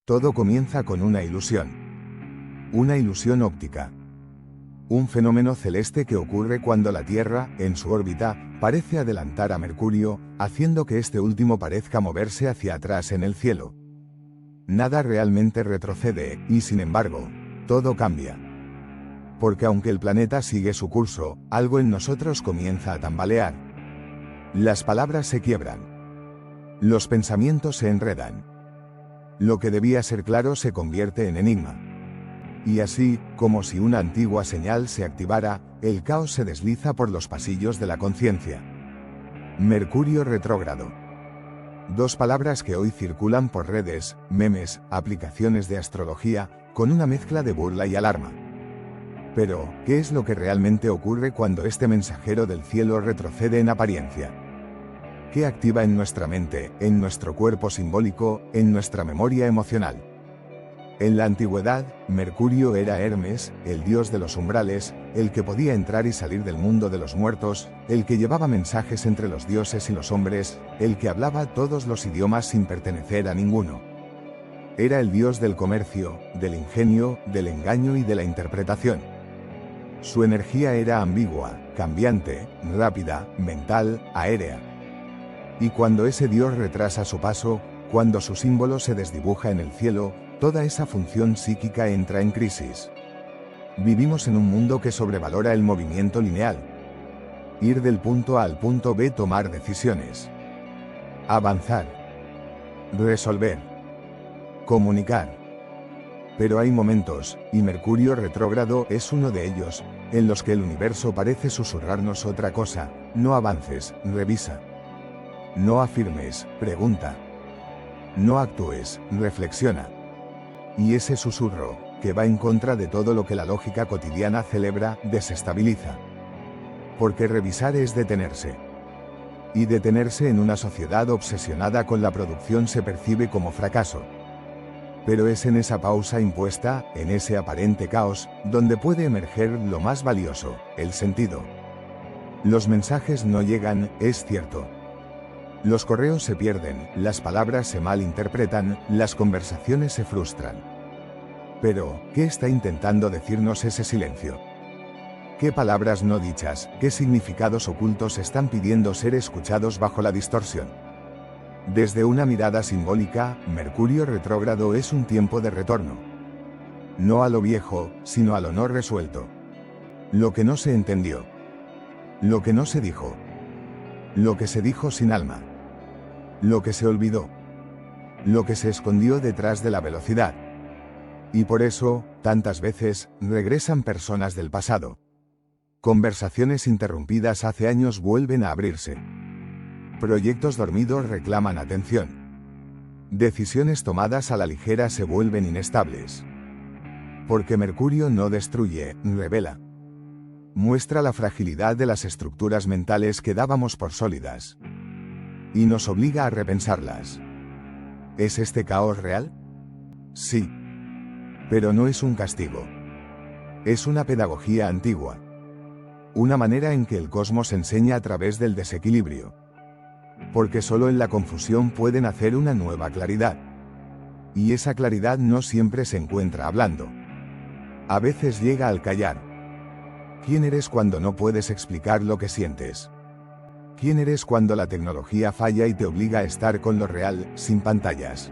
Todo comienza con una ilusión. Una ilusión óptica. Un fenómeno celeste que ocurre cuando la Tierra, en su órbita, parece adelantar a Mercurio, haciendo que este último parezca moverse hacia atrás en el cielo. Nada realmente retrocede, y sin embargo, todo cambia. Porque aunque el planeta sigue su curso, algo en nosotros comienza a tambalear. Las palabras se quiebran. Los pensamientos se enredan. Lo que debía ser claro se convierte en enigma. Y así, como si una antigua señal se activara, el caos se desliza por los pasillos de la conciencia. Mercurio retrógrado. Dos palabras que hoy circulan por redes, memes, aplicaciones de astrología, con una mezcla de burla y alarma. Pero, ¿qué es lo que realmente ocurre cuando este mensajero del cielo retrocede en apariencia? ¿Qué activa en nuestra mente, en nuestro cuerpo simbólico, en nuestra memoria emocional? En la antigüedad, Mercurio era Hermes, el dios de los umbrales, el que podía entrar y salir del mundo de los muertos, el que llevaba mensajes entre los dioses y los hombres, el que hablaba todos los idiomas sin pertenecer a ninguno. Era el dios del comercio, del ingenio, del engaño y de la interpretación. Su energía era ambigua, cambiante, rápida, mental, aérea. Y cuando ese dios retrasa su paso, cuando su símbolo se desdibuja en el cielo, toda esa función psíquica entra en crisis. Vivimos en un mundo que sobrevalora el movimiento lineal. Ir del punto A al punto B, tomar decisiones. Avanzar. Resolver. Comunicar. Pero hay momentos, y Mercurio retrógrado es uno de ellos, en los que el universo parece susurrarnos otra cosa: no avances, revisa. No afirmes, pregunta. No actúes, reflexiona. Y ese susurro, que va en contra de todo lo que la lógica cotidiana celebra, desestabiliza. Porque revisar es detenerse. Y detenerse en una sociedad obsesionada con la producción se percibe como fracaso. Pero es en esa pausa impuesta, en ese aparente caos, donde puede emerger lo más valioso, el sentido. Los mensajes no llegan, es cierto. Los correos se pierden, las palabras se malinterpretan, las conversaciones se frustran. Pero, ¿qué está intentando decirnos ese silencio? ¿Qué palabras no dichas, qué significados ocultos están pidiendo ser escuchados bajo la distorsión? Desde una mirada simbólica, Mercurio retrógrado es un tiempo de retorno. No a lo viejo, sino a lo no resuelto. Lo que no se entendió. Lo que no se dijo. Lo que se dijo sin alma. Lo que se olvidó. Lo que se escondió detrás de la velocidad. Y por eso, tantas veces, regresan personas del pasado. Conversaciones interrumpidas hace años vuelven a abrirse. Proyectos dormidos reclaman atención. Decisiones tomadas a la ligera se vuelven inestables. Porque Mercurio no destruye, revela. Muestra la fragilidad de las estructuras mentales que dábamos por sólidas. Y nos obliga a repensarlas. ¿Es este caos real? Sí. Pero no es un castigo. Es una pedagogía antigua. Una manera en que el cosmos enseña a través del desequilibrio. Porque solo en la confusión puede nacer una nueva claridad. Y esa claridad no siempre se encuentra hablando. A veces llega al callar. ¿Quién eres cuando no puedes explicar lo que sientes? ¿Quién eres cuando la tecnología falla y te obliga a estar con lo real, sin pantallas?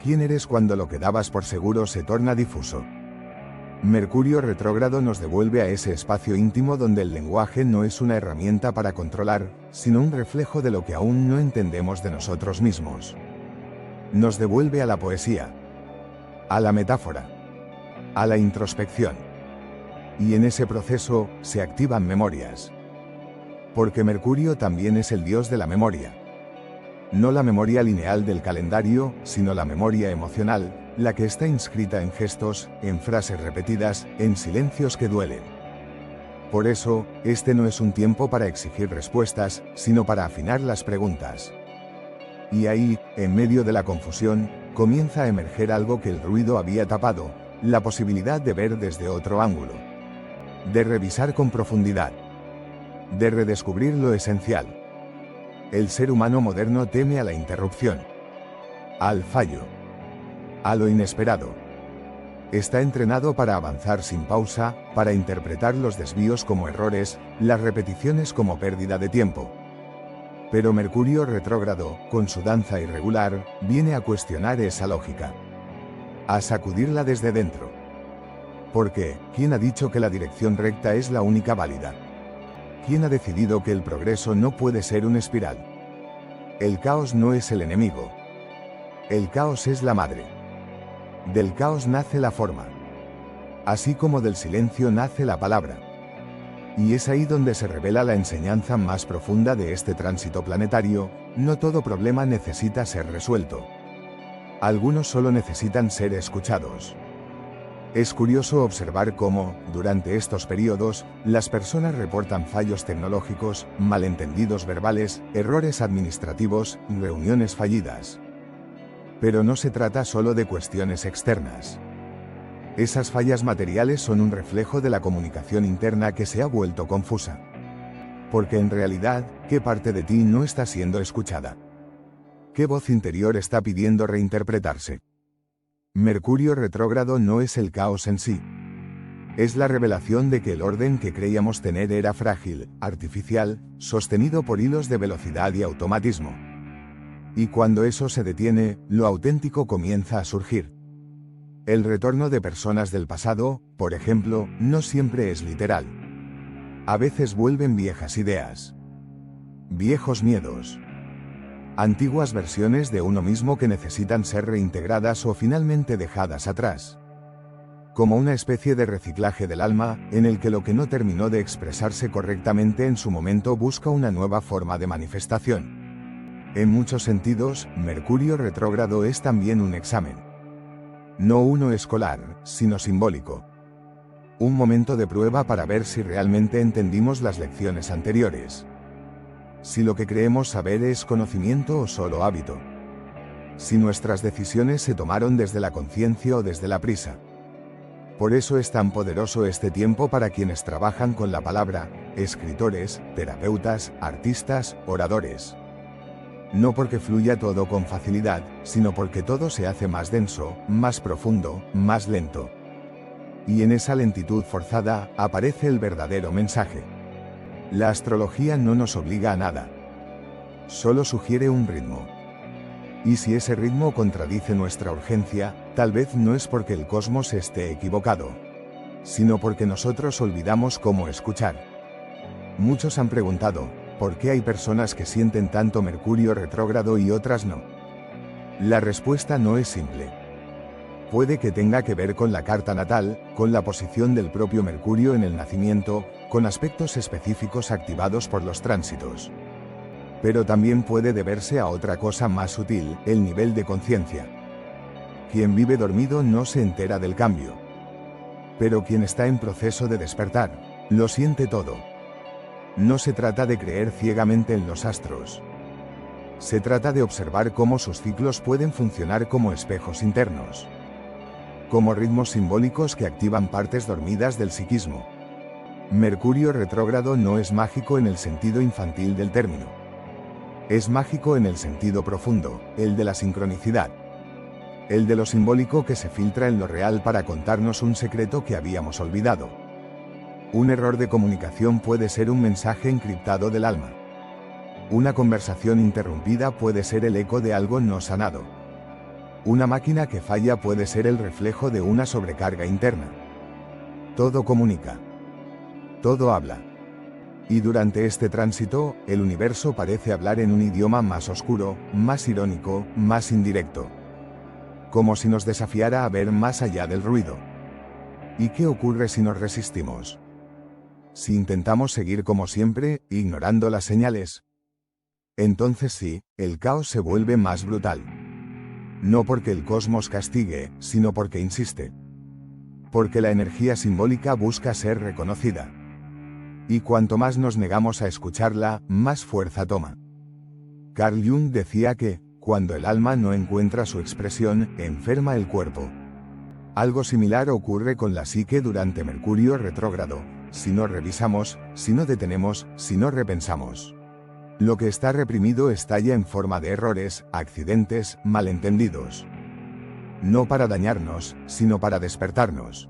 ¿Quién eres cuando lo que dabas por seguro se torna difuso? Mercurio retrógrado nos devuelve a ese espacio íntimo donde el lenguaje no es una herramienta para controlar, sino un reflejo de lo que aún no entendemos de nosotros mismos. Nos devuelve a la poesía, a la metáfora, a la introspección. Y en ese proceso, se activan memorias. Porque Mercurio también es el dios de la memoria. No la memoria lineal del calendario, sino la memoria emocional, la que está inscrita en gestos, en frases repetidas, en silencios que duelen. Por eso, este no es un tiempo para exigir respuestas, sino para afinar las preguntas. Y ahí, en medio de la confusión, comienza a emerger algo que el ruido había tapado, la posibilidad de ver desde otro ángulo. De revisar con profundidad. De redescubrir lo esencial. El ser humano moderno teme a la interrupción. Al fallo. a lo inesperado. Está entrenado para avanzar sin pausa, para interpretar los desvíos como errores, las repeticiones como pérdida de tiempo. Pero Mercurio retrógrado, con su danza irregular, viene a cuestionar esa lógica. A sacudirla desde dentro. Porque, ¿quién ha dicho que la dirección recta es la única válida? ¿Quién ha decidido que el progreso no puede ser una espiral? El caos no es el enemigo. El caos es la madre. Del caos nace la forma. Así como del silencio nace la palabra. Y es ahí donde se revela la enseñanza más profunda de este tránsito planetario: no todo problema necesita ser resuelto. Algunos solo necesitan ser escuchados. Es curioso observar cómo, durante estos periodos, las personas reportan fallos tecnológicos, malentendidos verbales, errores administrativos, reuniones fallidas. Pero no se trata solo de cuestiones externas. Esas fallas materiales son un reflejo de la comunicación interna que se ha vuelto confusa. Porque en realidad, ¿qué parte de ti no está siendo escuchada? ¿Qué voz interior está pidiendo reinterpretarse? Mercurio retrógrado no es el caos en sí. Es la revelación de que el orden que creíamos tener era frágil, artificial, sostenido por hilos de velocidad y automatismo. Y cuando eso se detiene, lo auténtico comienza a surgir. El retorno de personas del pasado, por ejemplo, no siempre es literal. A veces vuelven viejas ideas. Viejos miedos. Antiguas versiones de uno mismo que necesitan ser reintegradas o finalmente dejadas atrás. Como una especie de reciclaje del alma, en el que lo que no terminó de expresarse correctamente en su momento busca una nueva forma de manifestación. En muchos sentidos, Mercurio retrógrado es también un examen. No uno escolar, sino simbólico. Un momento de prueba para ver si realmente entendimos las lecciones anteriores. Si lo que creemos saber es conocimiento o solo hábito. Si nuestras decisiones se tomaron desde la conciencia o desde la prisa. Por eso es tan poderoso este tiempo para quienes trabajan con la palabra: escritores, terapeutas, artistas, oradores. No porque fluya todo con facilidad, sino porque todo se hace más denso, más profundo, más lento. Y en esa lentitud forzada, aparece el verdadero mensaje. La astrología no nos obliga a nada. Solo sugiere un ritmo. Y si ese ritmo contradice nuestra urgencia, tal vez no es porque el cosmos esté equivocado, sino porque nosotros olvidamos cómo escuchar. Muchos han preguntado: ¿por qué hay personas que sienten tanto Mercurio retrógrado y otras no? La respuesta no es simple. Puede que tenga que ver con la carta natal, con la posición del propio Mercurio en el nacimiento, con aspectos específicos activados por los tránsitos. Pero también puede deberse a otra cosa más sutil: el nivel de conciencia. Quien vive dormido no se entera del cambio. Pero quien está en proceso de despertar, lo siente todo. No se trata de creer ciegamente en los astros. Se trata de observar cómo sus ciclos pueden funcionar como espejos internos. Como ritmos simbólicos que activan partes dormidas del psiquismo. Mercurio retrógrado no es mágico en el sentido infantil del término. Es mágico en el sentido profundo, el de la sincronicidad. El de lo simbólico que se filtra en lo real para contarnos un secreto que habíamos olvidado. Un error de comunicación puede ser un mensaje encriptado del alma. Una conversación interrumpida puede ser el eco de algo no sanado. Una máquina que falla puede ser el reflejo de una sobrecarga interna. Todo comunica. Todo habla. Y durante este tránsito, el universo parece hablar en un idioma más oscuro, más irónico, más indirecto. Como si nos desafiara a ver más allá del ruido. ¿Y qué ocurre si nos resistimos? Si intentamos seguir como siempre, ignorando las señales. Entonces sí, el caos se vuelve más brutal. No porque el cosmos castigue, sino porque insiste. Porque la energía simbólica busca ser reconocida. Y cuanto más nos negamos a escucharla, más fuerza toma. Carl Jung decía que, cuando el alma no encuentra su expresión, enferma el cuerpo. Algo similar ocurre con la psique durante Mercurio retrógrado: si no revisamos, si no detenemos, si no repensamos. Lo que está reprimido estalla en forma de errores, accidentes, malentendidos. no para dañarnos, sino para despertarnos.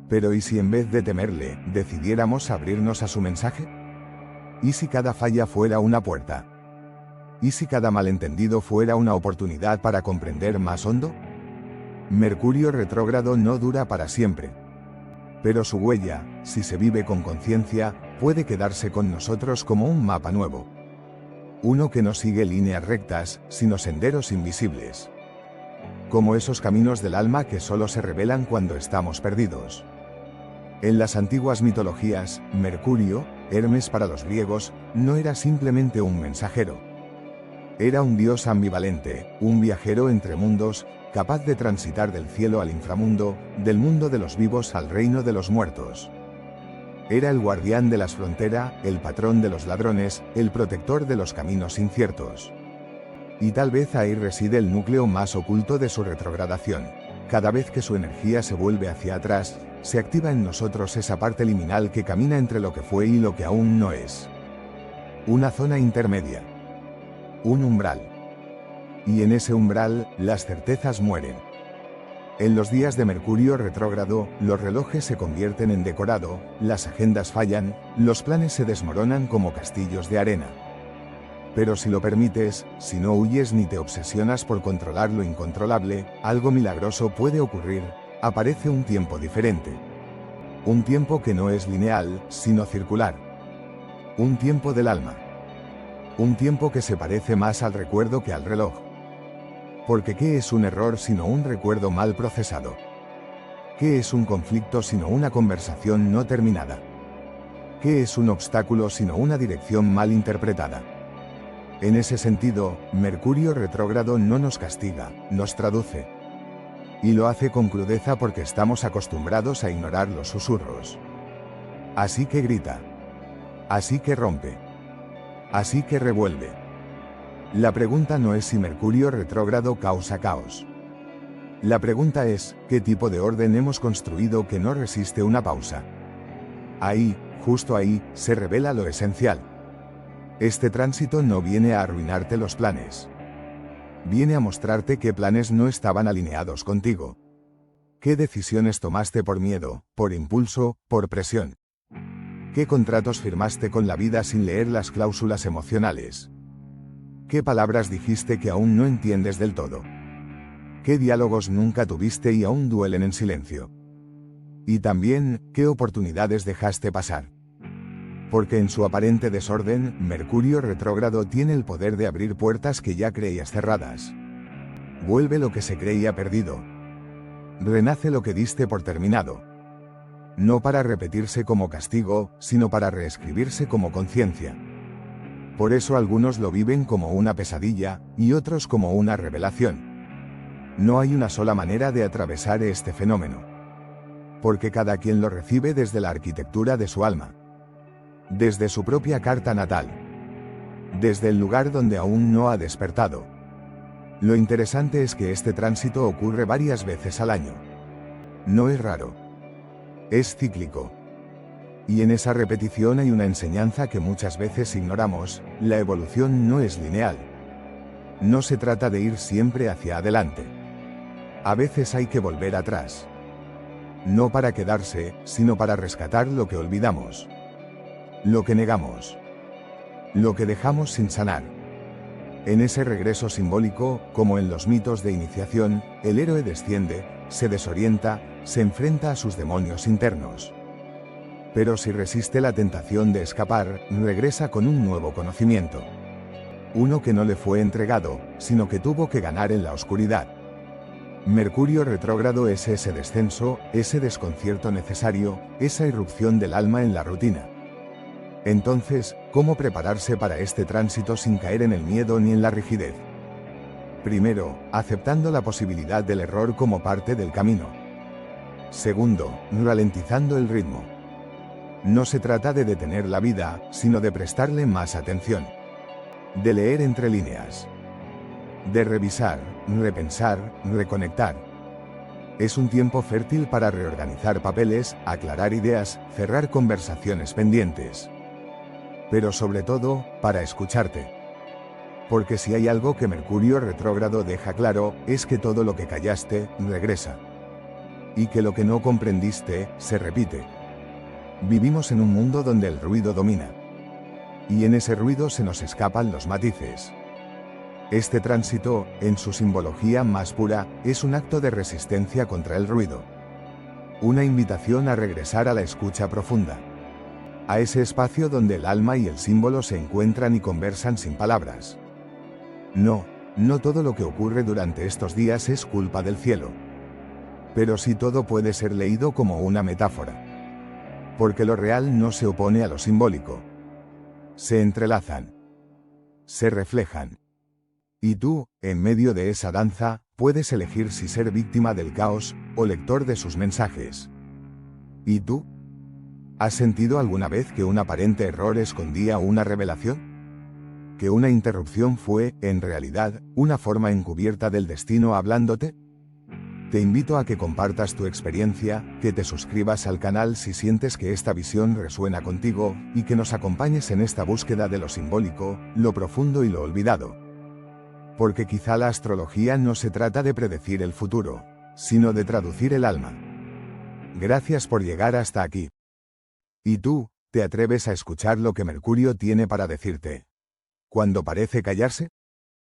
Pero ¿y si en vez de temerle, decidiéramos abrirnos a su mensaje? ¿Y si cada falla fuera una puerta? ¿Y si cada malentendido fuera una oportunidad para comprender más hondo? Mercurio retrógrado no dura para siempre. Pero su huella, si se vive con conciencia, puede quedarse con nosotros como un mapa nuevo. Uno que no sigue líneas rectas, sino senderos invisibles. Como esos caminos del alma que solo se revelan cuando estamos perdidos. En las antiguas mitologías, Mercurio, Hermes para los griegos, no era simplemente un mensajero. Era un dios ambivalente, un viajero entre mundos, capaz de transitar del cielo al inframundo, del mundo de los vivos al reino de los muertos. Era el guardián de las fronteras, el patrón de los ladrones, el protector de los caminos inciertos. Y tal vez ahí reside el núcleo más oculto de su retrogradación. Cada vez que su energía se vuelve hacia atrás, se activa en nosotros esa parte liminal que camina entre lo que fue y lo que aún no es. Una zona intermedia. Un umbral. Y en ese umbral, las certezas mueren. En los días de Mercurio retrógrado, los relojes se convierten en decorado, las agendas fallan, los planes se desmoronan como castillos de arena. Pero si lo permites, si no huyes ni te obsesionas por controlar lo incontrolable, algo milagroso puede ocurrir, aparece un tiempo diferente. Un tiempo que no es lineal, sino circular. Un tiempo del alma. Un tiempo que se parece más al recuerdo que al reloj. Porque ¿qué es un error sino un recuerdo mal procesado? ¿Qué es un conflicto sino una conversación no terminada? ¿Qué es un obstáculo sino una dirección mal interpretada? En ese sentido, Mercurio retrógrado no nos castiga, nos traduce. Y lo hace con crudeza porque estamos acostumbrados a ignorar los susurros. Así que grita. Así que rompe. Así que revuelve. La pregunta no es si Mercurio retrógrado causa caos. La pregunta es, ¿qué tipo de orden hemos construido que no resiste una pausa? Ahí, justo ahí, se revela lo esencial. Este tránsito no viene a arruinarte los planes. Viene a mostrarte qué planes no estaban alineados contigo. ¿Qué decisiones tomaste por miedo, por impulso, por presión? ¿Qué contratos firmaste con la vida sin leer las cláusulas emocionales? ¿Qué palabras dijiste que aún no entiendes del todo? ¿Qué diálogos nunca tuviste y aún duelen en silencio? Y también, ¿qué oportunidades dejaste pasar? Porque en su aparente desorden, Mercurio retrógrado tiene el poder de abrir puertas que ya creías cerradas. Vuelve lo que se creía perdido. Renace lo que diste por terminado. No para repetirse como castigo, sino para reescribirse como conciencia. Por eso algunos lo viven como una pesadilla, y otros como una revelación. No hay una sola manera de atravesar este fenómeno. Porque cada quien lo recibe desde la arquitectura de su alma. Desde su propia carta natal. Desde el lugar donde aún no ha despertado. Lo interesante es que este tránsito ocurre varias veces al año. No es raro. Es cíclico. Y en esa repetición hay una enseñanza que muchas veces ignoramos: la evolución no es lineal. No se trata de ir siempre hacia adelante. A veces hay que volver atrás. No para quedarse, sino para rescatar lo que olvidamos. Lo que negamos. Lo que dejamos sin sanar. En ese regreso simbólico, como en los mitos de iniciación, el héroe desciende, se desorienta, se enfrenta a sus demonios internos. Pero si resiste la tentación de escapar, regresa con un nuevo conocimiento. Uno que no le fue entregado, sino que tuvo que ganar en la oscuridad. Mercurio retrógrado es ese descenso, ese desconcierto necesario, esa irrupción del alma en la rutina. Entonces, ¿cómo prepararse para este tránsito sin caer en el miedo ni en la rigidez? Primero, aceptando la posibilidad del error como parte del camino. Segundo, ralentizando el ritmo. No se trata de detener la vida, sino de prestarle más atención. De leer entre líneas. De revisar, repensar, reconectar. Es un tiempo fértil para reorganizar papeles, aclarar ideas, cerrar conversaciones pendientes. Pero sobre todo, para escucharte. Porque si hay algo que Mercurio retrógrado deja claro, es que todo lo que callaste, regresa. Y que lo que no comprendiste, se repite. Vivimos en un mundo donde el ruido domina. Y en ese ruido se nos escapan los matices. Este tránsito, en su simbología más pura, es un acto de resistencia contra el ruido. Una invitación a regresar a la escucha profunda. A ese espacio donde el alma y el símbolo se encuentran y conversan sin palabras. No todo lo que ocurre durante estos días es culpa del cielo. Pero sí todo puede ser leído como una metáfora. Porque lo real no se opone a lo simbólico. Se entrelazan. Se reflejan. Y tú, en medio de esa danza, puedes elegir si ser víctima del caos, o lector de sus mensajes. ¿Y tú? ¿Has sentido alguna vez que un aparente error escondía una revelación? ¿Que una interrupción fue, en realidad, una forma encubierta del destino hablándote? Te invito a que compartas tu experiencia, que te suscribas al canal si sientes que esta visión resuena contigo, y que nos acompañes en esta búsqueda de lo simbólico, lo profundo y lo olvidado. Porque quizá la astrología no se trata de predecir el futuro, sino de traducir el alma. Gracias por llegar hasta aquí. ¿Y tú, te atreves a escuchar lo que Mercurio tiene para decirte? Cuando parece callarse,